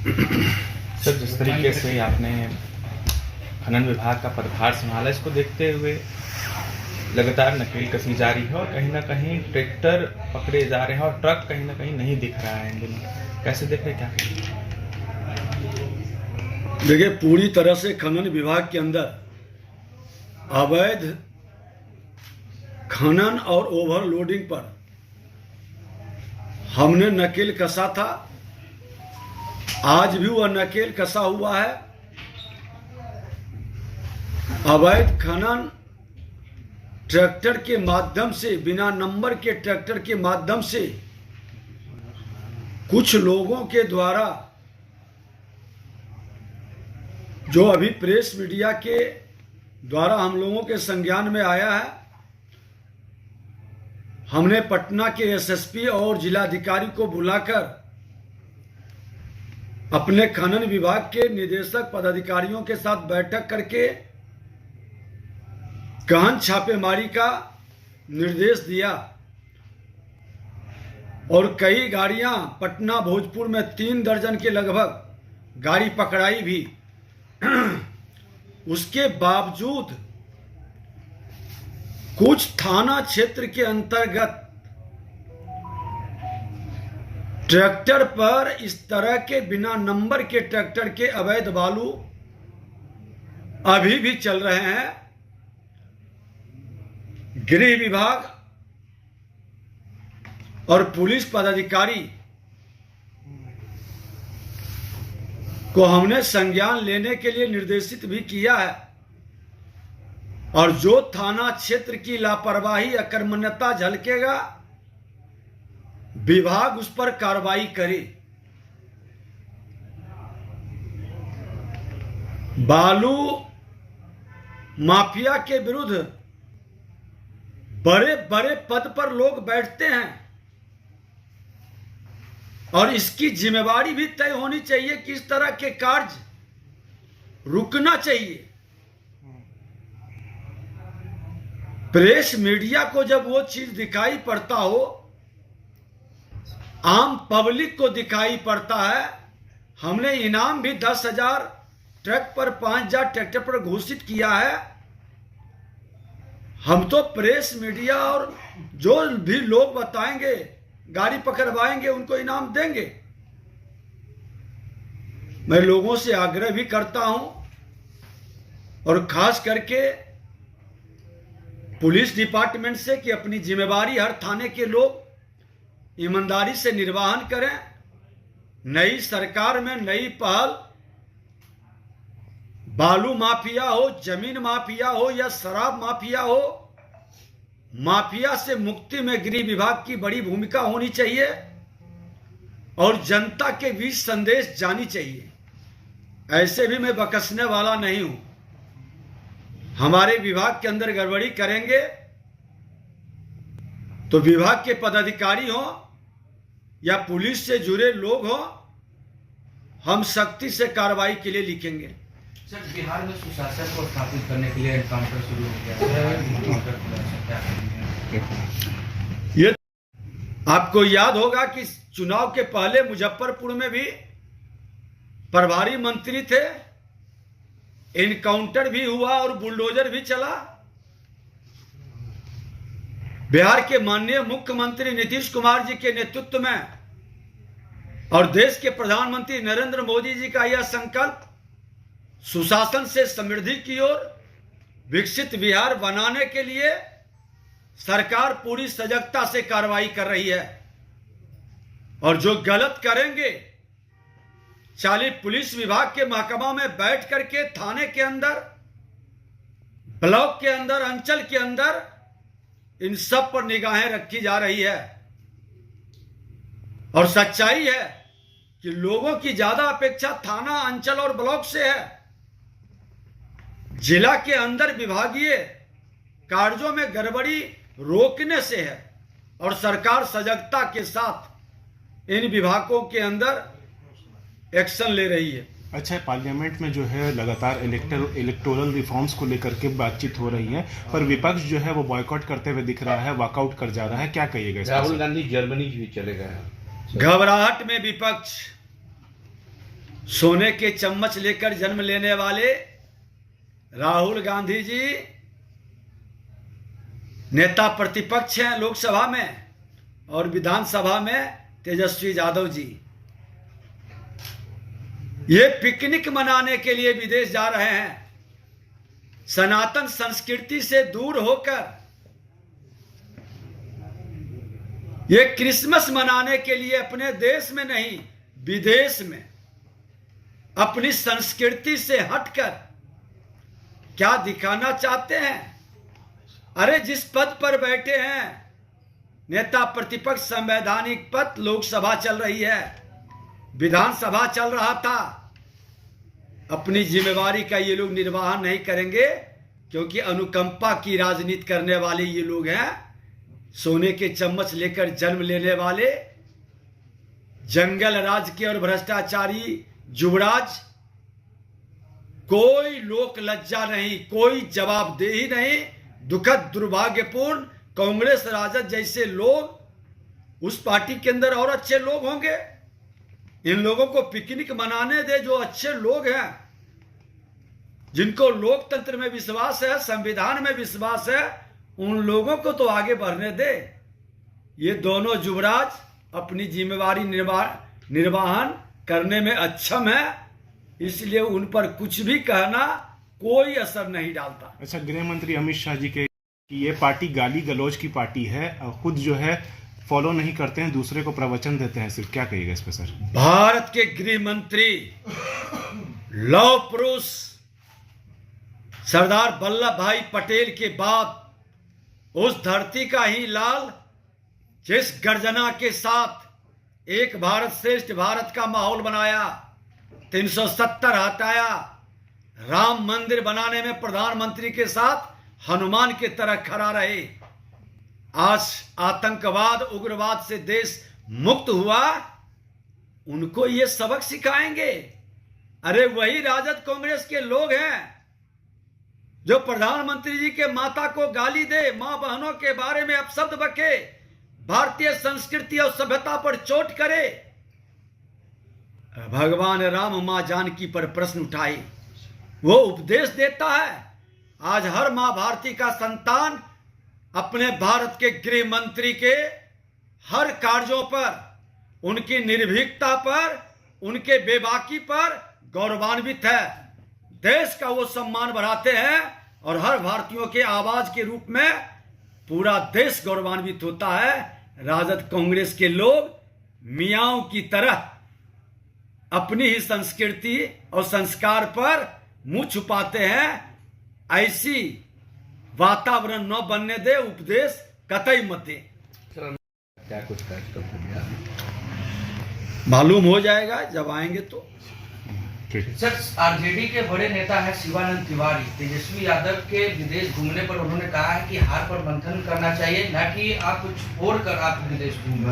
Sir, जिस तरीके से आपने खनन विभाग का पदभार संभाला, इसको देखते हुए लगातार नकेल कसी जा रही है और कहीं ना कहीं ट्रैक्टर पकड़े जा रहे हैं और ट्रक कहीं ना कहीं नहीं दिख रहा है इन दिनों। कैसे देख रहे, क्या कहेंगे? देखिए, पूरी तरह से खनन विभाग के अंदर अवैध खनन और ओवरलोडिंग पर हमने नकेल कसा था। आज भी वह नकेल कसा हुआ है। अवैध खनन ट्रैक्टर के माध्यम से, बिना नंबर के ट्रैक्टर के माध्यम से कुछ लोगों के द्वारा, जो अभी प्रेस मीडिया के द्वारा हम लोगों के संज्ञान में आया है, हमने पटना के एसएसपी और जिलाधिकारी को बुलाकर अपने खनन विभाग के निदेशक पदाधिकारियों के साथ बैठक करके गहन छापेमारी का निर्देश दिया और कई गाड़ियां पटना भोजपुर में 3 दर्जन के लगभग गाड़ी पकड़ाई भी। उसके बावजूद कुछ थाना क्षेत्र के अंतर्गत ट्रैक्टर पर इस तरह के बिना नंबर के ट्रैक्टर के अवैध बालू अभी भी चल रहे हैं। गृह विभाग और पुलिस पदाधिकारी को हमने संज्ञान लेने के लिए निर्देशित भी किया है और जो थाना क्षेत्र की लापरवाही, अकर्मण्यता झलकेगा, विभाग उस पर कार्रवाई करे। बालू माफिया के विरुद्ध बड़े बड़े पद पर लोग बैठते हैं और इसकी जिम्मेवारी भी तय होनी चाहिए कि इस तरह के कार्य रुकना चाहिए। प्रेस मीडिया को जब वो चीज दिखाई पड़ता हो, आम पब्लिक को दिखाई पड़ता है। हमने इनाम भी 10,000 ट्रक पर 5,000 ट्रैक्टर पर घोषित किया है। हम तो प्रेस मीडिया और जो भी लोग बताएंगे, गाड़ी पकड़वाएंगे, उनको इनाम देंगे। मैं लोगों से आग्रह भी करता हूं और खास करके पुलिस डिपार्टमेंट से कि अपनी जिम्मेवारी हर थाने के लोग ईमानदारी से निर्वहन करें। नई सरकार में नई पहल, बालू माफिया हो, जमीन माफिया हो या शराब माफिया हो, माफिया से मुक्ति में गृह विभाग की बड़ी भूमिका होनी चाहिए और जनता के बीच संदेश जानी चाहिए। ऐसे भी मैं बकसने वाला नहीं हूं। हमारे विभाग के अंदर गड़बड़ी करेंगे तो विभाग के पदाधिकारी हो या पुलिस से जुड़े लोग हो, हम सख्ती से कार्रवाई के लिए लिखेंगे। सर, बिहार में सुशासन को स्थापित करने के लिए एनकाउंटर शुरू हो गया है। ये आपको याद होगा कि चुनाव के पहले मुजफ्फरपुर में भी प्रभारी मंत्री थे, एनकाउंटर भी हुआ और बुलडोजर भी चला। बिहार के माननीय मुख्यमंत्री नीतीश कुमार जी के नेतृत्व में और देश के प्रधानमंत्री नरेंद्र मोदी जी का यह संकल्प सुशासन से समृद्धि की ओर विकसित बिहार बनाने के लिए सरकार पूरी सजगता से कार्रवाई कर रही है और जो गलत करेंगे, चाहे पुलिस विभाग के महकमा में बैठ करके थाने के अंदर, ब्लॉक के अंदर, अंचल के अंदर, इन सब पर निगाहें रखी जा रही है। और सच्चाई है कि लोगों की ज्यादा अपेक्षा थाना, अंचल और ब्लॉक से है। जिला के अंदर विभागीय कार्यों में गड़बड़ी रोकने से है और सरकार सजगता के साथ इन विभागों के अंदर एक्शन ले रही है। अच्छा, पार्लियामेंट में जो है लगातार इलेक्टोरल रिफॉर्म्स को लेकर के बातचीत हो रही है, पर विपक्ष जो है वो बॉयकॉट करते हुए दिख रहा है, वॉकआउट कर जा रहा है। क्या कहिएगा? राहुल गांधी जर्मनी भी चले गए हैं। घबराहट में विपक्ष सोने के चम्मच लेकर जन्म लेने वाले राहुल गांधी जी नेता प्रतिपक्ष हैं लोकसभा में, और विधानसभा में तेजस्वी यादव जी। ये पिकनिक मनाने के लिए विदेश जा रहे हैं, सनातन संस्कृति से दूर होकर। ये क्रिसमस मनाने के लिए अपने देश में नहीं, विदेश में अपनी संस्कृति से हटकर क्या दिखाना चाहते हैं? अरे जिस पद पर बैठे हैं, नेता प्रतिपक्ष, संवैधानिक पद, लोकसभा चल रही है, विधानसभा चल रहा था, अपनी जिम्मेवारी का ये लोग निर्वाह नहीं करेंगे, क्योंकि अनुकंपा की राजनीति करने वाले ये लोग हैं। सोने के चम्मच लेकर जन्म लेने वाले जंगल राज के और भ्रष्टाचारी युवराज, कोई लोक लज्जा नहीं, कोई जवाबदेही नहीं। दुखद दुर्भाग्यपूर्ण, कांग्रेस राजद जैसे लोग उस पार्टी के अंदर और अच्छे लोग होंगे। इन लोगों को पिकनिक मनाने दे, जो अच्छे लोग हैं, जिनको लोकतंत्र में विश्वास है, संविधान में विश्वास है, उन लोगों को तो आगे बढ़ने दे। ये दोनों युवराज अपनी जिम्मेवारी निर्वाहन करने में अक्षम है, इसलिए उन पर कुछ भी कहना कोई असर नहीं डालता। अच्छा, गृह मंत्री अमित शाह जी के कि ये पार्टी गाली गलौज की पार्टी है, खुद जो है फॉलो नहीं करते हैं, दूसरे को प्रवचन देते हैं सिर्फ, क्या कहिएगा इस पे सर? भारत के गृह मंत्री, लौह पुरुष सरदार वल्लभ भाई पटेल के बाद उस धरती का ही लाल, जिस गर्जना के साथ एक भारत श्रेष्ठ भारत का माहौल बनाया, 370 हटाया, राम मंदिर बनाने में प्रधानमंत्री के साथ हनुमान की तरह खड़ा रहे, आज आतंकवाद उग्रवाद से देश मुक्त हुआ, उनको ये सबक सिखाएंगे? अरे वही राजद कांग्रेस के लोग हैं जो प्रधानमंत्री जी के माता को गाली दे, मां बहनों के बारे में अपशब्द बके, भारतीय संस्कृति और सभ्यता पर चोट करे, भगवान राम मां जानकी पर प्रश्न उठाए, वो उपदेश देता है। आज हर मां भारती का संतान अपने भारत के गृह मंत्री के हर कार्यों पर, उनकी निर्भीकता पर, उनके बेबाकी पर गौरवान्वित है। देश का वो सम्मान बढ़ाते हैं और हर भारतीयों के आवाज के रूप में पूरा देश गौरवान्वित होता है। राजद कांग्रेस के लोग मियाओं की तरह अपनी ही संस्कृति और संस्कार पर मुंह छुपाते हैं। ऐसी वातावरण न बनने दे, उपदेश कतई मत दे। क्या कुछ मालूम हो जाएगा जब आएंगे तो। सर, आरजेडी के बड़े नेता है शिवानंद तिवारी, तेजस्वी यादव के विदेश घूमने पर उन्होंने कहा है कि हार पर मंथन करना चाहिए, न कि आप कुछ छोड़ कर आप विदेश घूम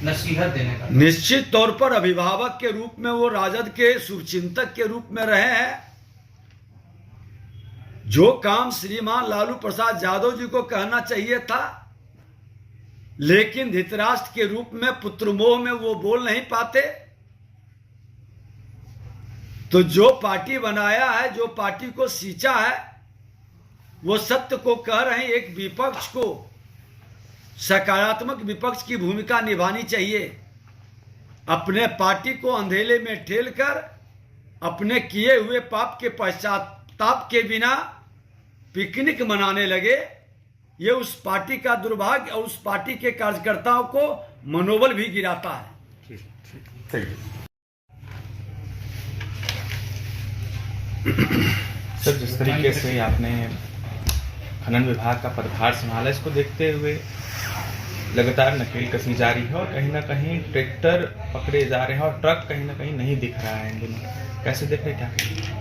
नसीहत देने का। निश्चित तौर पर अभिभावक के रूप में वो राजद के शुभचिंतक के रूप में रहे हैं। जो काम श्रीमान लालू प्रसाद यादव जी को कहना चाहिए था, लेकिन धृतराष्ट्र के रूप में पुत्रमोह में वो बोल नहीं पाते, तो जो पार्टी बनाया है, जो पार्टी को सींचा है, वो सत्य को कह रहे हैं। एक विपक्ष को सकारात्मक विपक्ष की भूमिका निभानी चाहिए। अपने पार्टी को अंधेले में ठेलकर अपने किए हुए पाप के पश्चाताप के बिना पिकनिक मनाने लगे, ये उस पार्टी का दुर्भाग्य और उस पार्टी के कार्यकर्ताओं को मनोबल भी गिराता है। सर, जिस तरीके से आपने खनन विभाग का पदभार संभाला, इसको देखते हुए लगातार नकेलकसी जारी है और कहीं ना कहीं ट्रैक्टर पकड़े जा रहे हैं और ट्रक कहीं ना कहीं नहीं दिख रहा है इन दिनों, कैसे देख रहे, क्या कहेंगे?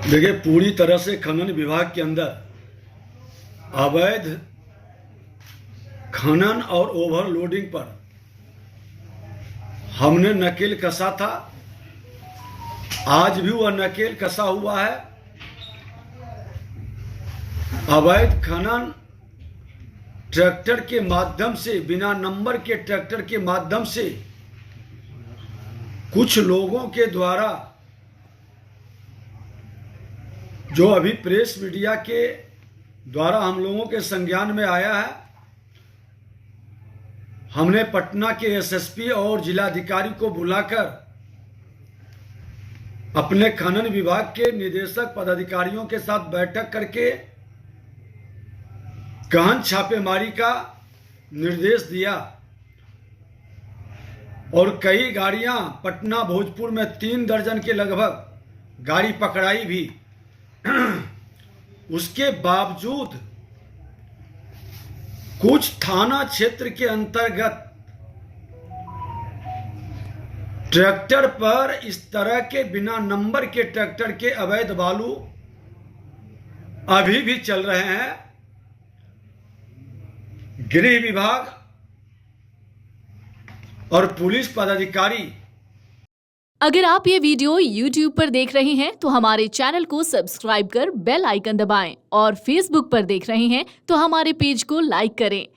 देखिए, पूरी तरह से खनन विभाग के अंदर अवैध खनन और ओवरलोडिंग पर हमने नकेल कसा था, आज भी वह नकेल कसा हुआ है। अवैध खनन ट्रैक्टर के माध्यम से, बिना नंबर के ट्रैक्टर के माध्यम से कुछ लोगों के द्वारा जो अभी प्रेस मीडिया के द्वारा हम लोगों के संज्ञान में आया है, हमने पटना के एसएसपी और जिलाधिकारी को बुलाकर अपने खनन विभाग के निदेशक पदाधिकारियों के साथ बैठक करके गहन छापेमारी का निर्देश दिया और कई गाड़ियां पटना भोजपुर में 3 दर्जन के लगभग गाड़ी पकड़ाई भी। उसके बावजूद कुछ थाना क्षेत्र के अंतर्गत ट्रैक्टर पर इस तरह के बिना नंबर के ट्रैक्टर के अवैध बालू अभी भी चल रहे हैं। गृह विभाग और पुलिस पदाधिकारी। अगर आप ये वीडियो YouTube पर देख रहे हैं तो हमारे चैनल को सब्सक्राइब कर बेल आइकन दबाएं और Facebook पर देख रहे हैं तो हमारे पेज को लाइक करें।